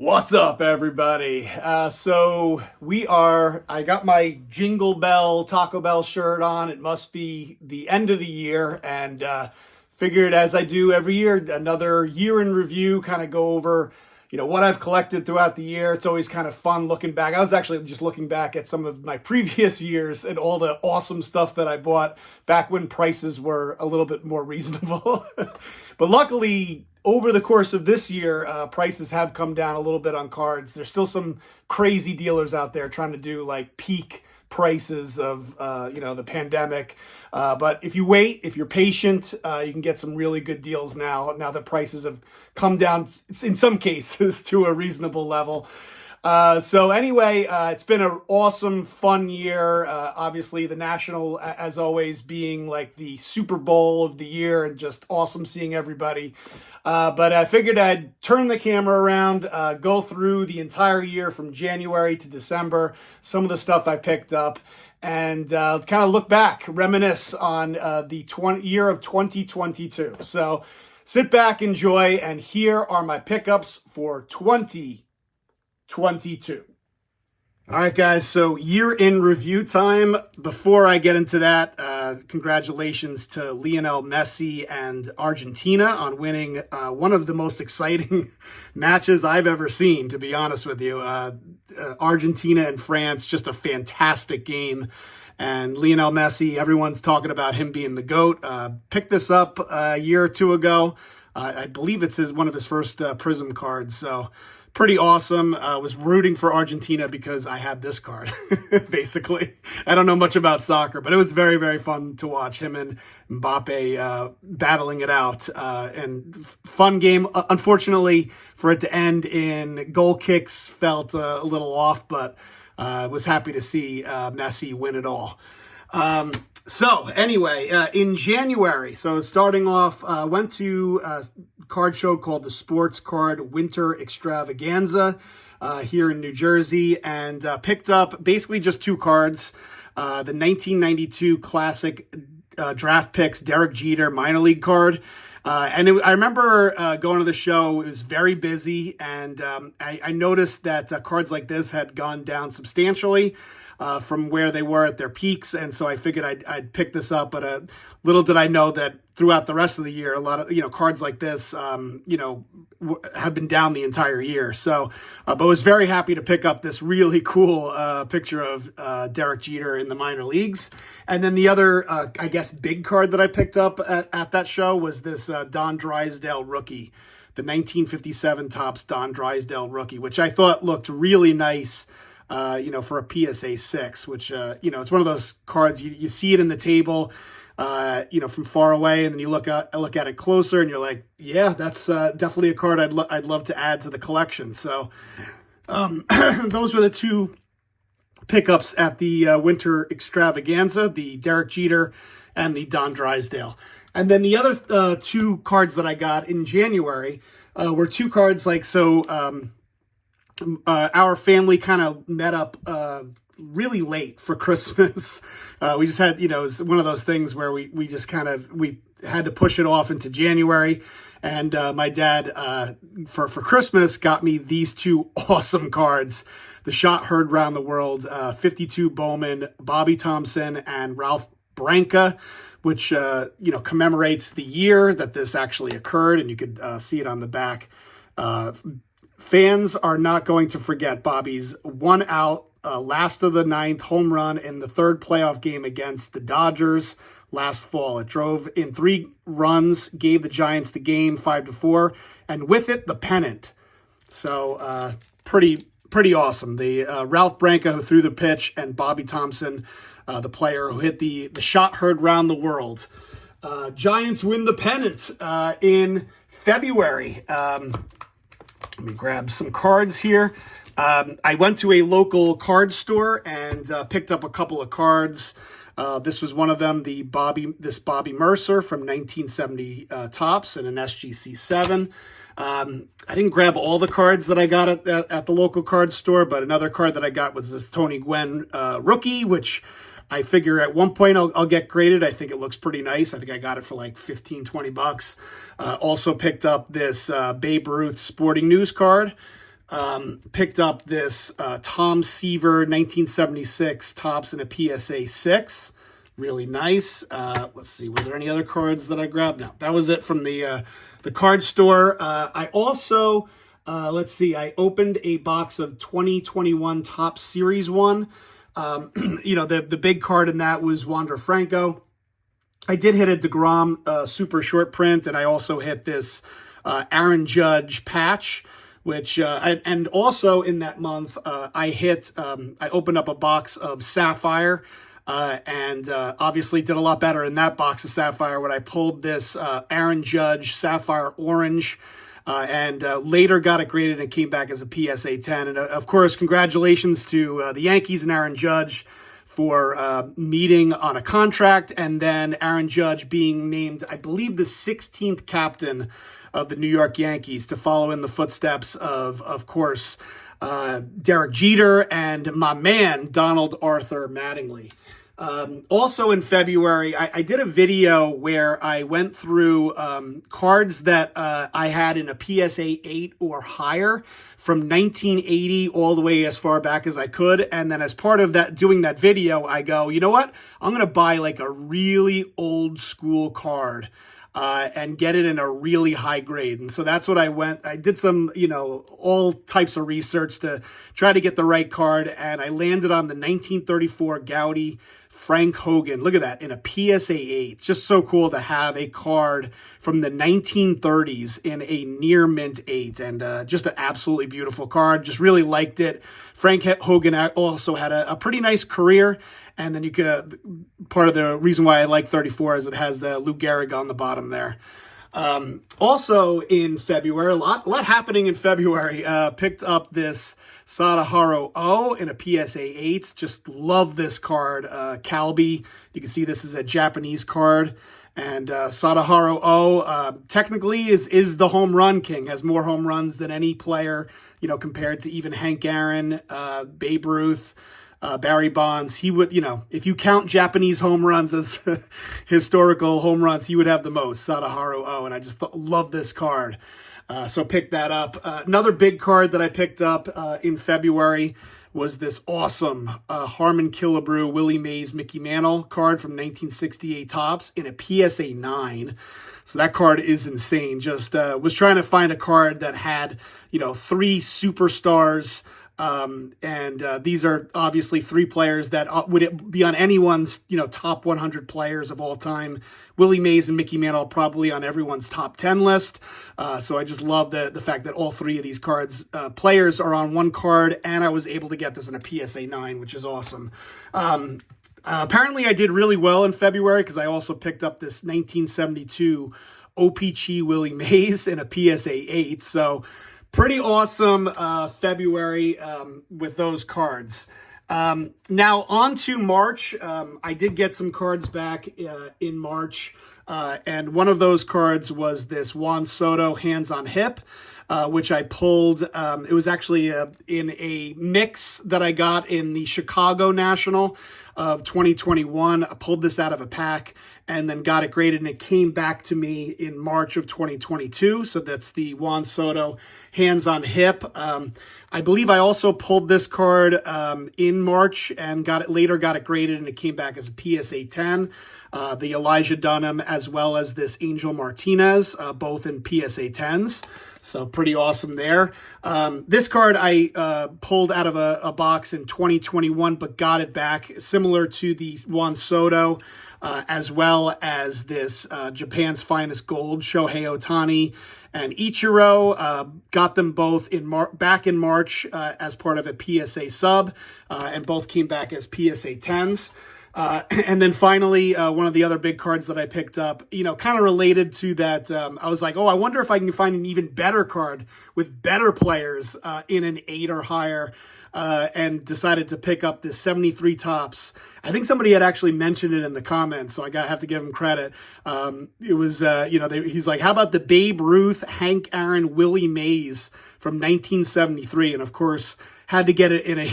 What's up, everybody? I got my Jingle Bell Taco Bell shirt on. It must be the end of the year, and figured, as I do every year, another year in review, kind of go over, what I've collected throughout the year. It's always kind of fun looking back. I was actually just looking back at some of my previous years and all the awesome stuff that I bought back when prices were a little bit more reasonable. But luckily, over the course of this year, prices have come down a little bit on cards. There's still some crazy dealers out there trying to do like peak prices of the pandemic. But if you wait, if you're patient, you can get some really good deals now that prices have come down in some cases to a reasonable level. It's been an awesome, fun year. Obviously, the National, as always, being like the Super Bowl of the year, and just awesome seeing everybody. But I figured I'd turn the camera around, go through the entire year from January to December, some of the stuff I picked up, and kind of look back, reminisce on the year of 2022. So sit back, enjoy, and here are my pickups for 2022. All right, guys, so year in review time. Before I get into that, congratulations to Lionel Messi and Argentina on winning one of the most exciting matches I've ever seen, to be honest with you. Argentina and France, just a fantastic game. And Lionel Messi, everyone's talking about him being the GOAT. Picked this up a year or two ago. I believe it's one of his first Prism cards, so pretty awesome. Was rooting for Argentina because I had this card, basically. I don't know much about soccer, but it was very, very fun to watch him and Mbappe battling it out. And fun game. Unfortunately, for it to end in goal kicks felt a little off, but was happy to see Messi win it all. In January, starting off, went to a card show called the Sports Card Winter Extravaganza here in New Jersey, and picked up basically just two cards. The 1992 Classic Draft Picks Derek Jeter minor league card. I remember going to the show. It was very busy, and I noticed that cards like this had gone down substantially from where they were at their peaks, and so I figured I'd pick this up. But little did I know that throughout the rest of the year, a lot of cards like this have been down the entire year. So, but I was very happy to pick up this really cool picture of Derek Jeter in the minor leagues. And then the other, big card that I picked up at that show was this Don Drysdale Rookie, the 1957 Topps Don Drysdale Rookie, which I thought looked really nice. For a PSA 6, which, it's one of those cards, you see it in the table, from far away, and then you look at it closer and you're like, yeah, that's definitely a card I'd love to add to the collection. So those were the two pickups at the Winter Extravaganza, the Derek Jeter and the Don Drysdale. And then the other two cards that I got in January were two cards our family kind of met up really late for Christmas. We just had, it was one of those things where we had to push it off into January. And my dad, for Christmas, got me these two awesome cards. The shot heard round the world, 52 Bowman, Bobby Thompson, and Ralph Branca, which, commemorates the year that this actually occurred. And you could see it on the back. Fans are not going to forget Bobby's one out, last of the ninth home run in the third playoff game against the Dodgers last fall. It drove in 3 runs, gave the Giants the game 5-4, and with it, the pennant. So pretty awesome. The Ralph Branca, who threw the pitch, and Bobby Thompson, the player who hit the shot heard round the world. Giants win the pennant in February. Let me grab some cards here. I went to a local card store and picked up a couple of cards. This was one of them, this Bobby Mercer from 1970 Topps and an SGC 7. I didn't grab all the cards that I got at the local card store, but another card that I got was this Tony Gwynn rookie, which I figure at one point I'll get graded. I think it looks pretty nice. I think I got it for like $15-20. Also picked up this Babe Ruth Sporting News card. Picked up this Tom Seaver 1976 Topps in a PSA 6. Really nice. Let's see, were there any other cards that I grabbed? No, that was it from the card store. I also, let's see, I opened a box of 2021 Topps Series 1. The big card in that was Wander Franco. I did hit a DeGrom super short print, and I also hit this Aaron Judge patch, which, and also in that month, I opened up a box of Sapphire, and obviously did a lot better in that box of Sapphire when I pulled this Aaron Judge Sapphire Orange, and later got it graded and came back as a PSA 10. And of course, congratulations to the Yankees and Aaron Judge for meeting on a contract, and then Aaron Judge being named, I believe, the 16th captain of the New York Yankees, to follow in the footsteps of course, Derek Jeter and my man, Donald Arthur Mattingly. Also in February, I did a video where I went through cards that I had in a PSA 8 or higher from 1980 all the way as far back as I could. And then as part of that, doing that video, I go, you know what? I'm going to buy like a really old school card and get it in a really high grade. And so that's what I did some, all types of research to try to get the right card. And I landed on the 1934 Gaudy Frank Hogan. Look at that, in a PSA 8. It's just so cool to have a card from the 1930s in a near mint 8. And just an absolutely beautiful card. Just really liked it. Frank Hogan also had a pretty nice career. And then part of the reason why I like 34 is it has the Lou Gehrig on the bottom there. Also in February, a lot happening in February. Picked up this Sadaharu O in a PSA 8. Just love this card. Calby. You can see this is a Japanese card. And Sadaharu O technically is the home run king. Has more home runs than any player, compared to even Hank Aaron, Babe Ruth, Barry Bonds. He would, if you count Japanese home runs as historical home runs, he would have the most, Sadaharu O. And I just love this card. So picked that up. Another big card that I picked up in February was this awesome Harmon Killebrew Willie Mays Mickey Mantle card from 1968 Topps in a PSA 9. So that card is insane. Just was trying to find a card that had, 3 superstars. These are obviously 3 players that would it be on anyone's, top 100 players of all time. Willie Mays and Mickey Mantle probably on everyone's top 10 list. So I just love the fact that all 3 of these cards, players are on one card, and I was able to get this in a PSA 9, which is awesome. Apparently I did really well in February because I also picked up this 1972 OPC Willie Mays in a PSA 8. So pretty awesome February with those cards. Now on to March. I did get some cards back in March. And one of those cards was this Juan Soto Hands on Hip, which I pulled. It was actually in a mix that I got in the Chicago National of 2021. I pulled this out of a pack and then got it graded, and it came back to me in March of 2022. So that's the Juan Soto Hands on Hip. I believe I also pulled this card in March and later got it graded, and it came back as a PSA 10. The Elijah Dunham as well as this Angel Martinez, both in PSA 10s. So pretty awesome there. This card I pulled out of a box in 2021, but got it back, similar to the Juan Soto, as well as this Japan's Finest Gold, Shohei Ohtani and Ichiro. Got them both back in March as part of a PSA sub, and both came back as PSA 10s. And then finally, one of the other big cards that I picked up, kind of related to that. I was like, I wonder if I can find an even better card with better players in an 8 or higher, and decided to pick up this 73 Topps. I think somebody had actually mentioned it in the comments, so I have to give him credit. It was, he's like, how about the Babe Ruth, Hank Aaron, Willie Mays from 1973? And of course, had to get it in a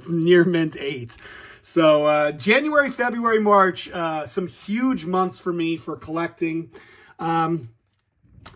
near mint 8. So January, February, March, some huge months for me for collecting.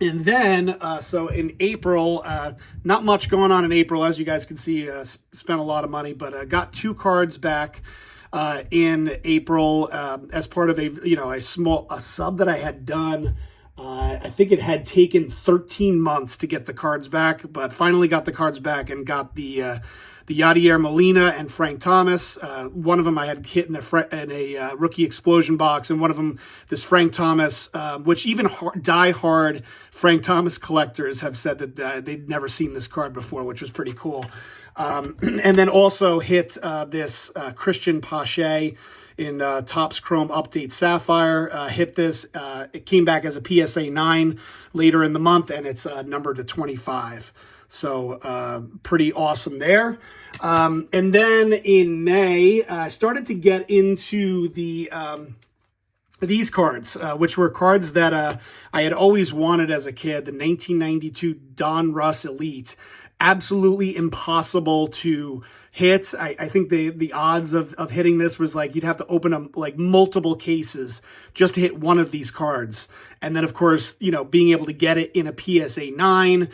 And then, so in April, not much going on in April, as you guys can see, spent a lot of money, but got 2 cards back in April as part of a sub that I had done. I think it had taken 13 months to get the cards back, but finally got the cards back and got the Yadier Molina and Frank Thomas. One of them I had hit in a rookie explosion box, and one of them, this Frank Thomas, which even die-hard Frank Thomas collectors have said that they'd never seen this card before, which was pretty cool. And then also hit this Christian Pache in Topps Chrome Update Sapphire. Hit this. It came back as a PSA 9 later in the month, and it's numbered to 25. So pretty awesome there. And then in May, I started to get into these cards, which were cards that I had always wanted as a kid. The 1992 Don Russ Elite. Absolutely impossible to hit. I think the odds of hitting this was like you'd have to open up like multiple cases just to hit one of these cards. And then, of course, being able to get it in a PSA 9,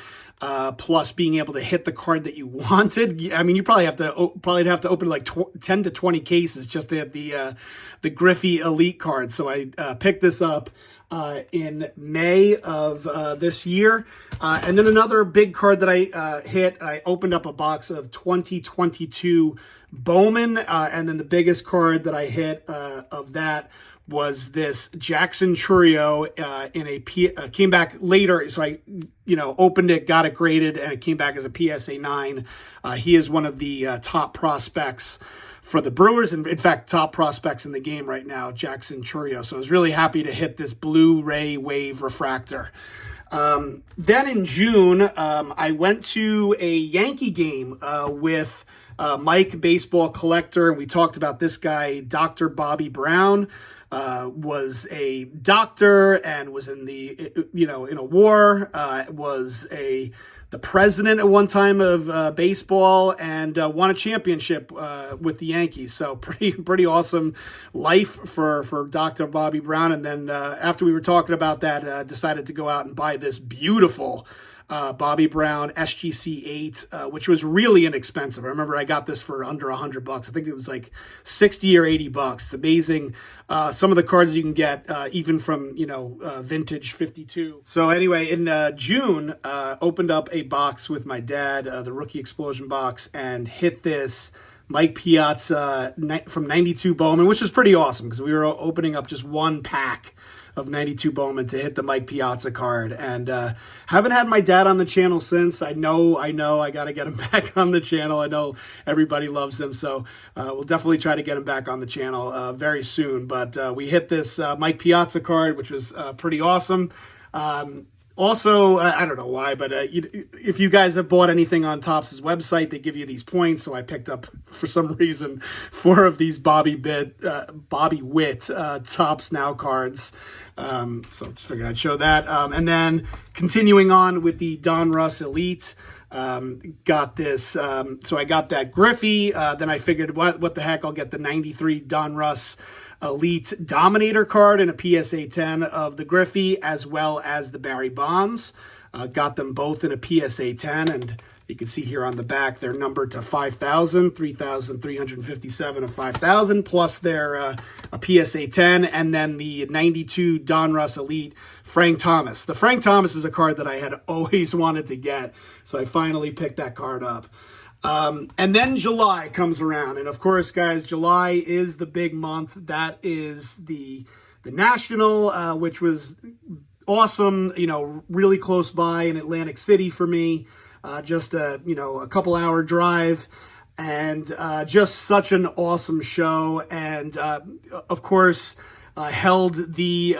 plus being able to hit the card that you wanted. I mean, you probably have to open like 10 to 20 cases just to hit the Griffey Elite card. So I picked this up in May of this year. And then another big card that I hit, I opened up a box of 2022 Bowman. And then the biggest card that I hit of that was this Jackson Trio came back later. So I, opened it, got it graded, and it came back as a PSA 9. He is one of the top prospects for the Brewers, and in fact, top prospects in the game right now, Jackson Trio. So I was really happy to hit this Blu-ray Wave refractor. Then in June, I went to a Yankee game with Mike, baseball collector, and we talked about this guy, Dr. Bobby Brown. Was a doctor and was in in a war, was the president at one time of baseball, and won a championship with the Yankees. So pretty awesome life for Dr. Bobby Brown. And then after we were talking about that, decided to go out and buy this beautiful Bobby Brown SGC 8, which was really inexpensive. I remember I got this for under $100. I think it was like 60 or 80 bucks. It's amazing. Some of the cards you can get, even from, vintage 52. So anyway, in June, opened up a box with my dad, the Rookie Explosion box, and hit this Mike Piazza from 92 Bowman, which was pretty awesome because we were opening up just one pack of 92 Bowman to hit the Mike Piazza card. And haven't had my dad on the channel since. I know I got to get him back on the channel. I know everybody loves him, so we'll definitely try to get him back on the channel very soon. But we hit this Mike Piazza card, which was pretty awesome. Also, I don't know why, but if you guys have bought anything on Topps' website, they give you these points. So I picked up, for some reason, 4 of these Bobby Witt Topps Now cards. So just figured I'd show that. And then continuing on with the Don Russ Elite, got this. So I got that Griffey. Then I figured, what the heck, I'll get the 93 Don Russ Elite Dominator card and a PSA 10 of the Griffey, as well as the Barry Bonds. Got them both in a PSA 10, and you can see here on the back, they're numbered to 5,000, 3,357 of 5,000, plus their a PSA 10, and then the 92 Don Russ Elite Frank Thomas. The Frank Thomas is a card that I had always wanted to get, so I finally picked that card up. And then July comes around, and of course, guys, July is the big month. That is the National, which was awesome, really close by in Atlantic City for me. Just a couple hour drive, and just such an awesome show. And of course, held the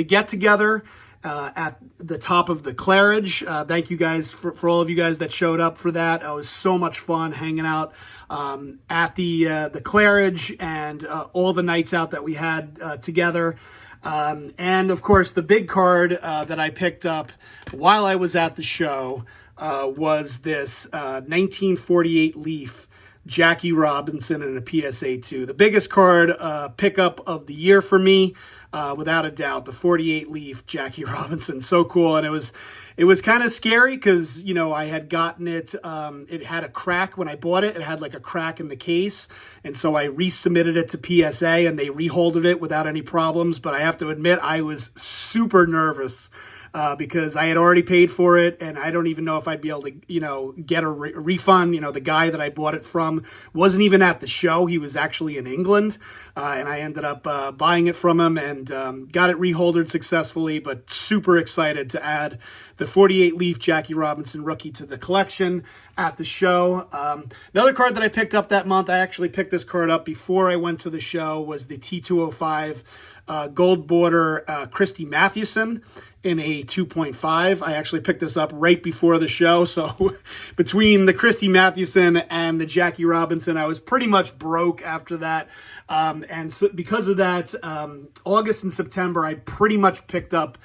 get together at the top of the Claridge. Thank you guys for all of you guys that showed up for that. It was so much fun hanging out at the Claridge, and all the nights out that we had together. And of course, the big card that I picked up while I was at the show was this 1948 Leaf Jackie Robinson in a PSA 2. The biggest card pickup of the year for me. without a doubt, the 48 leaf Jackie Robinson. So cool. And it was kind of scary because, you know, I had gotten it. It had a crack when I bought it. It had like a crack in the case. And so I resubmitted it to PSA and they reholded it without any problems. But I have to admit, I was super nervous. Because I had already paid for it, and I don't even know if I'd be able to, you know, get a refund. You know, the guy that I bought it from wasn't even at the show. He was actually in England, and I ended up buying it from him and got it reholdered successfully, but super excited to add the 48 leaf Jackie Robinson rookie to the collection at the show. Another card that I picked up that month, I actually picked this card up before I went to the show, was the T205 gold border Christy Mathewson in a 2.5. I actually picked this up right before the show. So between the Christy Mathewson and the Jackie Robinson, I was pretty much broke after that. And so because of that, August and September, I pretty much picked up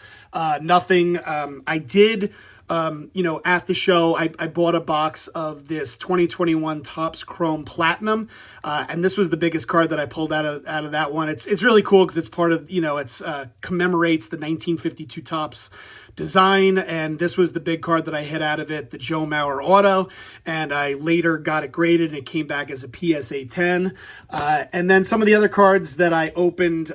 nothing. I did, you know, at the show, I bought a box of this 2021 Topps Chrome Platinum. And this was the biggest card that I pulled out of that one. It's really cool because it's part of, you know, it's commemorates the 1952 Topps design. And this was the big card that I hit out of it, the Joe Mauer auto. And I later got it graded and it came back as a PSA 10. And then some of the other cards that I opened,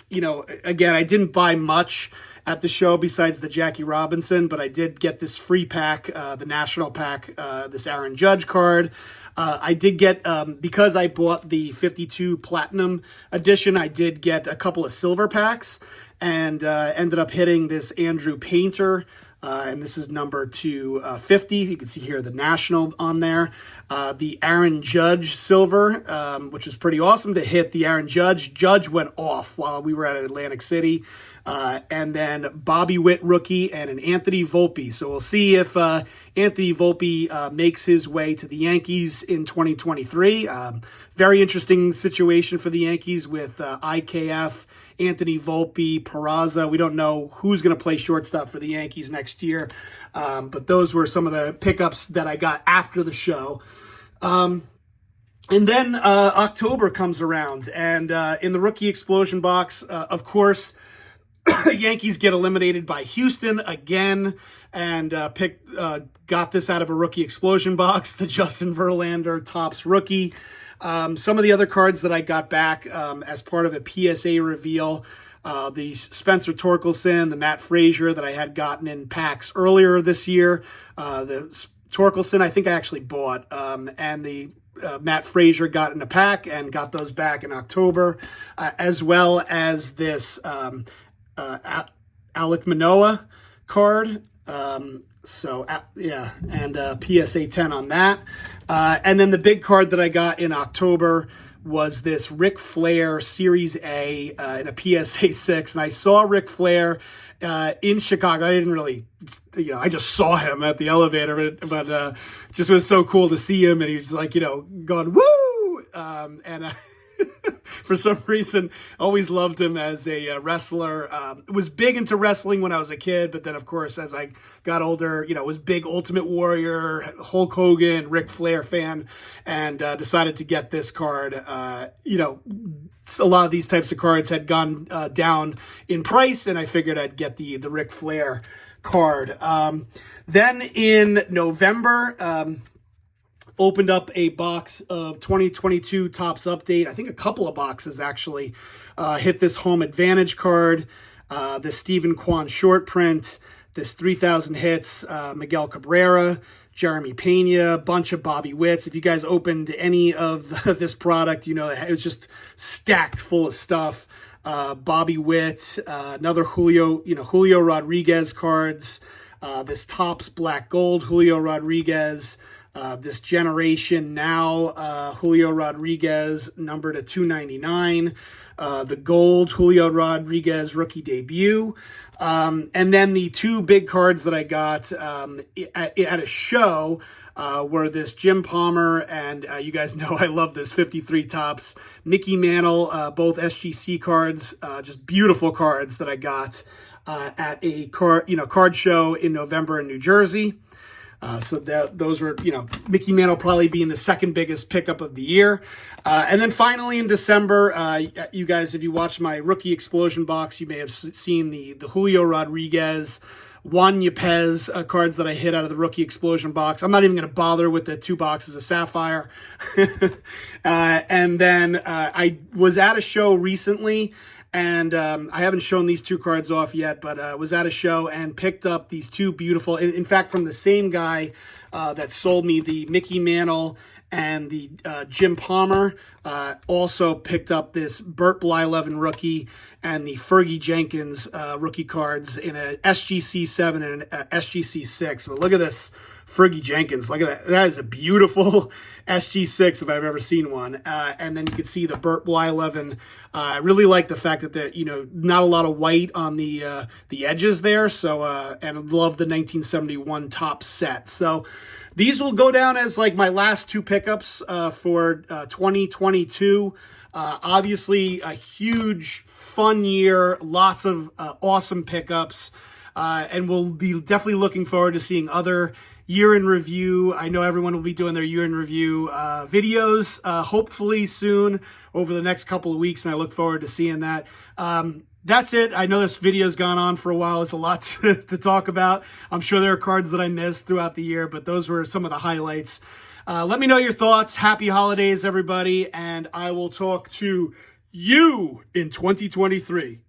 you know, again, I didn't buy much at the show besides the Jackie Robinson, but I did get this free pack, the national pack, this Aaron Judge card. I did get, because I bought the 52 Platinum edition, I did get a couple of silver packs and ended up hitting this Andrew Painter. And this is number 250. You can see here the national on there. The Aaron Judge silver, which is pretty awesome to hit the Aaron Judge. Judge went off while we were at Atlantic City. And then Bobby Witt rookie and an Anthony Volpe. So we'll see if Anthony Volpe makes his way to the Yankees in 2023. Very interesting situation for the Yankees with IKF, Anthony Volpe, Piazza. We don't know who's going to play shortstop for the Yankees next year. But those were some of the pickups that I got after the show. And then October comes around. And in the Rookie Explosion box, of course, the Yankees get eliminated by Houston again, and got this out of a Rookie Explosion box, the Justin Verlander Topps rookie. Some of the other cards that I got back as part of a PSA reveal, the Spencer Torkelson, the Matt Frazier that I had gotten in packs earlier this year. The Torkelson I think I actually bought, and the Matt Frazier got in a pack and got those back in October, as well as this Alek Manoah card. Yeah, and PSA 10 on that. And then the big card that I got in October was this Ric Flair Series A in a PSA 6. And I saw Ric Flair in Chicago. I didn't really, you know, I just saw him at the elevator, but just was so cool to see him. And he was like, you know, going, woo! And for some reason, always loved him as a wrestler. Was big into wrestling when I was a kid, but then, of course, as I got older, you know, was big Ultimate Warrior, Hulk Hogan, Ric Flair fan, and decided to get this card. You know, a lot of these types of cards had gone down in price, and I figured I'd get the Ric Flair card. Then in November, opened up a box of 2022 Topps Update. I think a couple of boxes actually. Hit this Home Advantage card, the Stephen Kwan short print, this 3,000 hits, Miguel Cabrera, Jeremy Pena, bunch of Bobby Witts. If you guys opened any of this product, you know, it was just stacked full of stuff. Bobby Witt, another Julio Rodriguez cards, this Topps Black Gold, Julio Rodriguez, this Generation Now, Julio Rodriguez, numbered at 299. The Gold, Julio Rodriguez rookie debut. And then the two big cards that I got at a show were this Jim Palmer, and you guys know I love this 53 Topps Mickey Mantle, both SGC cards, just beautiful cards that I got at a card show in November in New Jersey. So those were, Mickey Mantle probably being the second biggest pickup of the year. And then finally in December, you guys, if you watched my rookie explosion box, you may have seen the Julio Rodriguez, Juan Yepez cards that I hit out of the rookie explosion box. I'm not even going to bother with the 2 boxes of Sapphire. And then I was at a show recently, and I haven't shown these 2 cards off yet, but was at a show and picked up these 2 beautiful, in fact, from the same guy that sold me the Mickey Mantle and the Jim Palmer. Also picked up this Burt Blyleven rookie and the Fergie Jenkins rookie cards in a SGC 7 and an SGC 6. But look at this Fergie Jenkins. Look at that. That is a beautiful SG6 if I've ever seen one. And then you can see the Burt Blyleven. I really like the fact that not a lot of white on the edges there. So and love the 1971 top set. So these will go down as like my last 2 pickups for 2022. Obviously a huge fun year, lots of awesome pickups, and we'll be definitely looking forward to seeing other year in review. I know everyone will be doing their year in review videos hopefully soon over the next couple of weeks, and I look forward to seeing that. That's it. I know this video's gone on for a while. It's a lot to talk about. I'm sure there are cards that I missed throughout the year, but those were some of the highlights. Let me know your thoughts. Happy holidays, everybody, and I will talk to you in 2023.